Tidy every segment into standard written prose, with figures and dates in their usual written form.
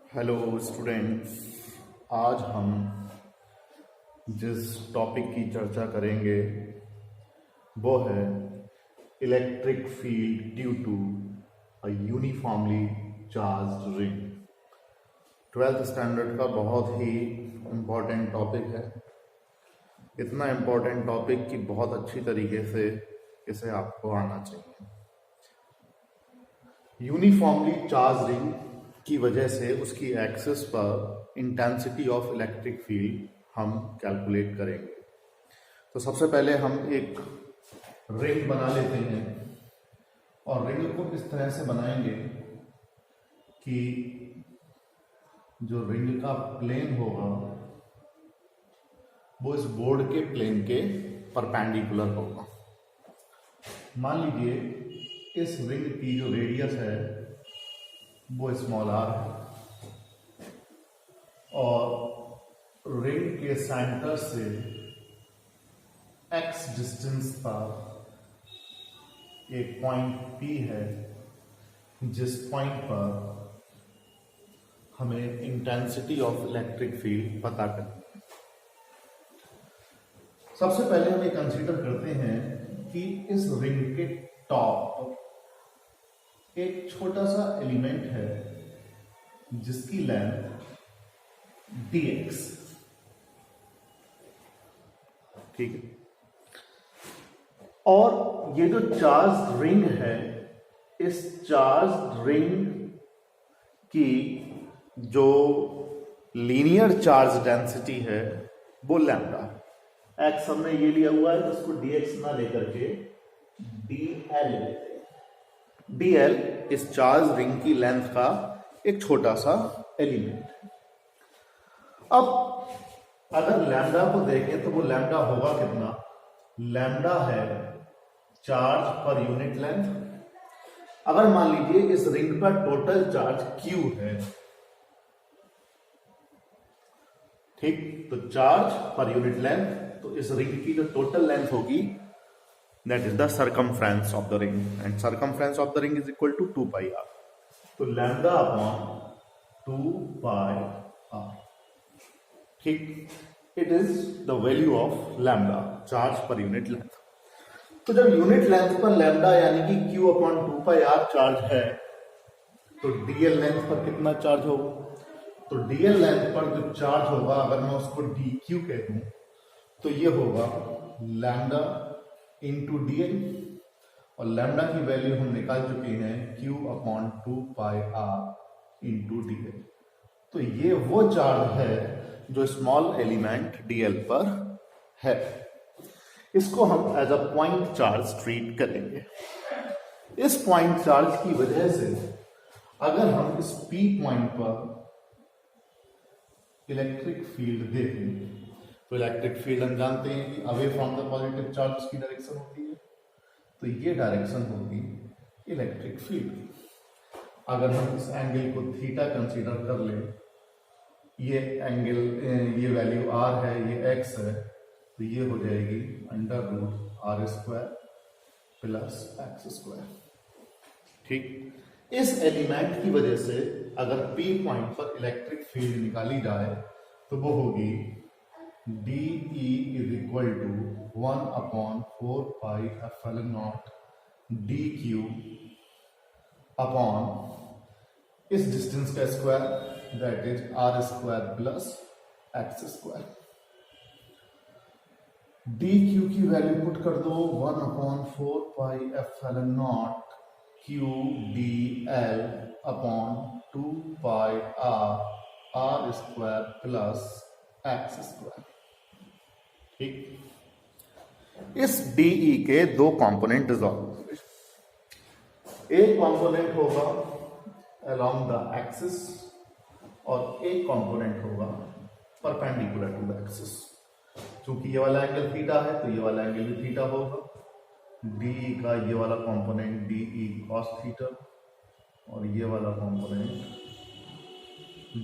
Hello students. आज हम जिस टॉपिक की चर्चा करेंगे वो है electric field due to a uniformly charged ring. 12th standard का बहुत ही इम्पोर्टेंट टॉपिक है। इतना इम्पोर्टेंट टॉपिक कि बहुत अच्छी तरीके से इसे आपको आना चाहिए। यूनिफॉर्मली चार्ज रिंग की वजह से उसकी एक्सिस पर इंटेंसिटी ऑफ इलेक्ट्रिक फील्ड हम कैलकुलेट करेंगे। तो सबसे पहले हम एक रिंग बना लेते हैं और रिंग को इस तरह से बनाएंगे कि जो रिंग का प्लेन होगा वो इस बोर्ड के प्लेन के परपेंडिकुलर होगा। मान लीजिए इस रिंग की जो रेडियस है वो स्मॉल आर है और रिंग के सेंटर से एक्स डिस्टेंस पर एक पॉइंट पी है जिस पॉइंट पर हमें इंटेंसिटी ऑफ इलेक्ट्रिक फील्ड पता करनी है। सबसे पहले हम ये कंसीडर करते हैं कि इस रिंग के टॉप एक छोटा सा एलिमेंट है जिसकी लेंथ dx, ठीक है। और ये जो चार्ज रिंग है, इस चार्ज रिंग की जो लीनियर चार्ज डेंसिटी है वो लैम्डा। एक्स हमने ये लिया हुआ है तो उसको dx ना लेकर के dl लेते हैं। dl इस चार्ज रिंग की लेंथ का एक छोटा सा एलिमेंट है। अब अगर लैम्डा को देखें तो वो लैम्डा होगा कितना? लैम्डा है चार्ज पर यूनिट लेंथ। अगर मान लीजिए इस रिंग पर टोटल चार्ज Q है, ठीक, तो चार्ज पर यूनिट लेंथ, तो इस रिंग की जो टोटल लेंथ होगी that is the circumference of the ring, and circumference of the ring is equal to 2 pi r. तो lambda upon 2 pi r, ठीक, it is the value of lambda, charge per unit length. तो जब unit length पर lambda यानी कि q upon 2 pi r charge है तो dl length पर कितना चार्ज होगा? तो dl लेंथ पर जो चार्ज होगा, अगर मैं उसको dq कह दूं तो ये होगा lambda इंटू dl, और लैम्डा की वैल्यू हम निकाल चुके हैं q upon 2 pi r into dl। तो ये वो चार्ज है जो स्मॉल एलिमेंट dl पर है। इसको हम as a point charge treat करेंगे। इस पॉइंट चार्ज की वजह से अगर हम इस p पॉइंट पर इलेक्ट्रिक फील्ड देखें तो इलेक्ट्रिक फील्ड हम जानते हैं कि away from the positive charge की डायरेक्शन होती है, तो ये डायरेक्शन होगी इलेक्ट्रिक फील्ड। अगर हम इस एंगल को थीटा कंसीडर कर लें, ये एंगल, ये वैल्यू r है, ये x है, तो ये हो जाएगी under root R square plus X square, ठीक। इस एलिमेंट की वजह से अगर p पॉइंट पर इलेक्ट्रिक फील्ड निकाली जाए तो वो होगी DE is equal to 1 upon 4 pi epsilon not DQ upon इस डिस्टेंस का square, that is R square plus X square. DQ की वैल्यू पुट कर दो 1 upon 4 pi epsilon not Q DL upon 2 pi R square plus X square, ठीक। इस DE के दो component dissolve होंगे। एक कंपोनेंट होगा अलोंग द एक्सिस और एक कंपोनेंट होगा परपेंडिकुलर टू द एक्सिस। चूंकि ये वाला एंगल थीटा है तो ये वाला एंगल भी थीटा होगा। DE का ये वाला कंपोनेंट DE cos थीटा और ये वाला कंपोनेंट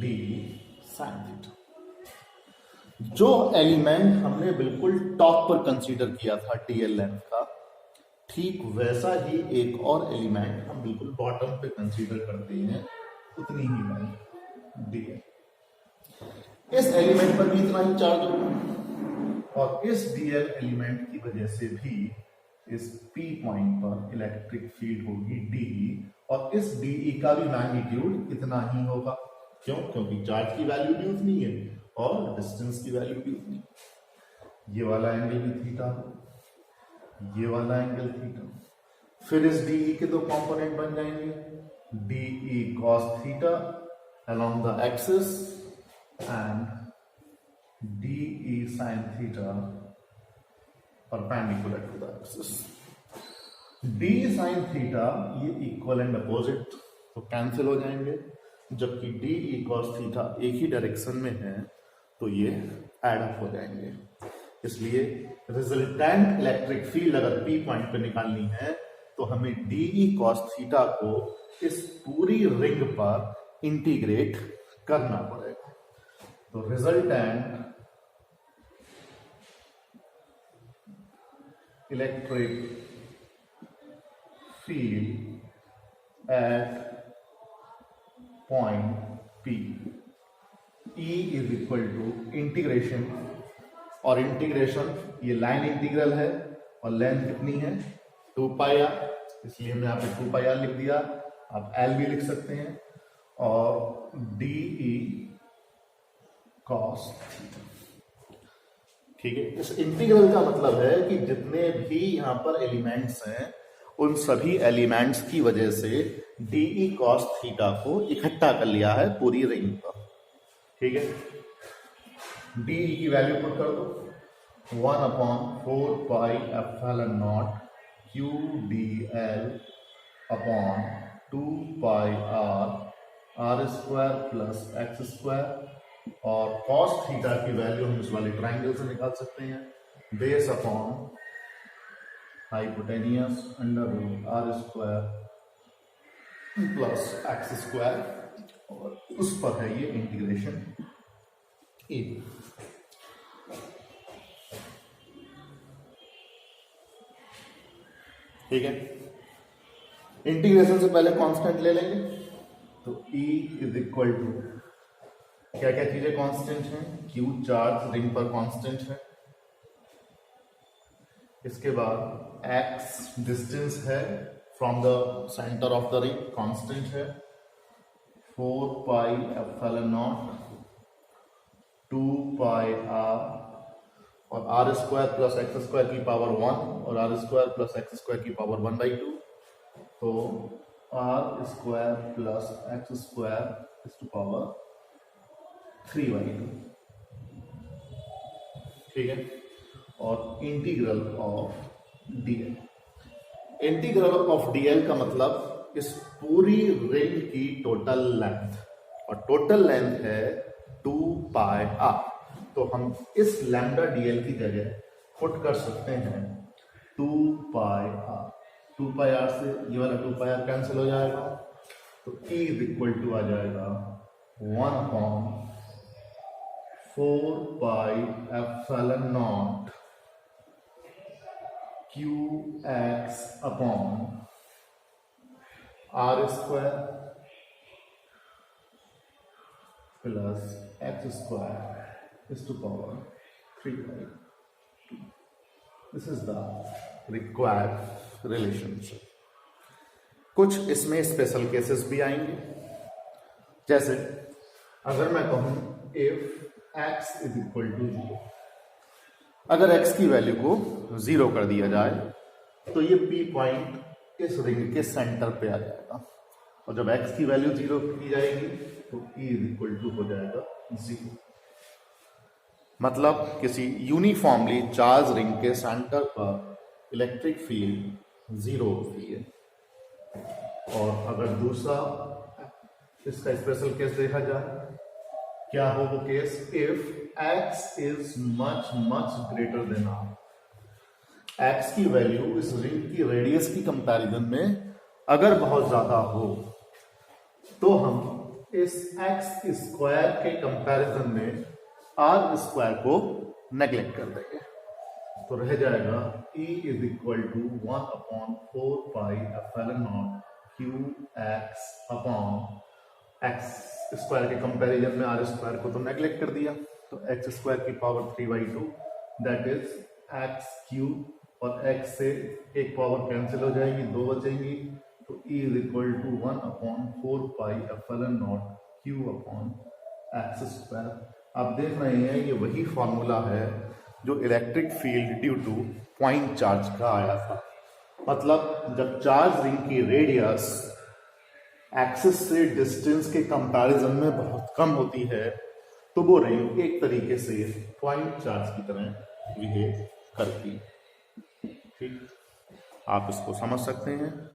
DE sin थीटा। जो एलिमेंट हमने बिल्कुल टॉप पर कंसीडर किया था dl लेंथ का, ठीक वैसा ही एक और एलिमेंट हम बिल्कुल बॉटम पे कंसीडर करते हैं, उतनी ही लेंथ dl। इस एलिमेंट पर भी इतना ही चार्ज होगा और इस dl एलिमेंट की वजह से भी इस p पॉइंट पर इलेक्ट्रिक फील्ड होगी dE, और इस dE का भी मैग्नीट्यूड इतना ही होगा। क्यों? क्योंकि चार्ज की वैल्यू भी उतनी है और डिस्टेंस की वैल्यू भी उतनी है। ये वाला एंगल भी थीटा, ये वाला एंगल थीटा। फिर इस dE के दो कंपोनेंट बन जाएंगे, dE cos theta along the axis and dE sin theta perpendicular to the axis। d sin theta ये इक्वल एंड अपोजिट तो कैंसिल हो जाएंगे, जबकि d cos थीटा एक ही डायरेक्शन में है तो ये एड अप हो जाएंगे। इसलिए रिजल्टेंट इलेक्ट्रिक फील्ड अगर P पॉइंट पे निकालनी है तो हमें dE cos थीटा को इस पूरी रिंग पर इंटीग्रेट करना पड़ेगा। तो resultant electric field at point P E is equal to integration, और इंटीग्रेशन ये लाइन इंटीग्रल है और लेंथ कितनी है 2 पाई r, इसलिए हमने यहाँ पे 2 पाई r लिख दिया। आप L भी लिख सकते हैं, और dE cos थीटा। ठीक है, इस इंटीग्रल का मतलब है कि जितने भी यहाँ पर एलिमेंट्स हैं उन सभी एलिमेंट्स की वजह से dE cos थीटा को इकट्ठा कर लिया है पूरी रिंग पर। ठीक है, dE की वैल्यू पुट कर दो 1/4 pi epsilon not q dl upon 2 pi r square plus x square, और cos थीटा की वैल्यू हम इस वाले ट्राइंगल से निकाल सकते हैं, base upon hypotenuse under root r square plus x square, और उस पर है ये इंटीग्रेशन ए। ठीक है, इंटीग्रेशन से पहले कांस्टेंट ले लेंगे, तो E इज इक्वल टू क्या क्या चीजें कांस्टेंट हैं, Q चार्ज रिंग पर कांस्टेंट है, इसके बाद X डिस्टेंस है from the centre of the ring constant है, 4 pi epsilon not 2 pi r, और r square plus X square की पावर 1 और r square plus X square की पावर 1/2, तो r square plus X square is to power 3/2। ठीक है, और integral of dl, integral of dl का मतलब इस पूरी रिंग की टोटल लेंथ, और टोटल लेंथ है 2 पाई r, तो हम इस लैम्डा dl की जगह पुट कर सकते हैं 2 पाई r। 2 पाई r से ये वाला 2 पाई r कैंसिल हो जाएगा, तो E इज इक्वल टू आ जाएगा 1/4 pi epsilon not qx upon r square plus x square is to power 3/2। This is the required relationship। कुछ इसमें स्पेशल केसेस भी आएंगे, जैसे अगर मैं कहूं if x is equal to 0, अगर x की वैल्यू को 0 कर दिया जाए तो ये P पॉइंट इस रिंग के सेंटर पे आ जाएगा, और जब x की वैल्यू 0 की जाएगी तो E is equal to हो जाएगा 0। मतलब किसी यूनिफॉर्मली चार्ज रिंग के सेंटर पर इलेक्ट्रिक फील्ड 0 होती है। और अगर दूसरा इसका स्पेशल केस देखा जाए, क्या हो वो case, if x is much much greater than r, x की वैल्यू इस रिंग की रेडियस की कंपैरिजन में अगर बहुत ज्यादा हो तो हम इस x स्क्वायर के कंपैरिजन में r स्क्वायर को नेग्लेक्ट कर देंगे, तो रह जाएगा E is equal to 1/4 pi epsilon not qx upon x square के कंपैरिजन में आर स्क्वायर को तो नेग्लेक्ट कर दिया, तो एक्स स्क्वायर की power 3/2 that is x cube और एक्स से एक पावर कैंसिल हो जाएगी, 2 बचेंगी, तो E is equal to 1/4πε0 Q upon x square. आप देख रहे हैं ये वही फॉर्मूला है जो electric field due to point charge का आया था। मतलब जब चार्ज रिंग की रेडियस एक्सिस से डिस्टेंस के कंपैरिजन में बहुत कम होती है तो वो रिंग एक तरीके से पॉइंट चार्ज की तरह बिहेव करती। ठीक, आप इसको समझ सकते हैं।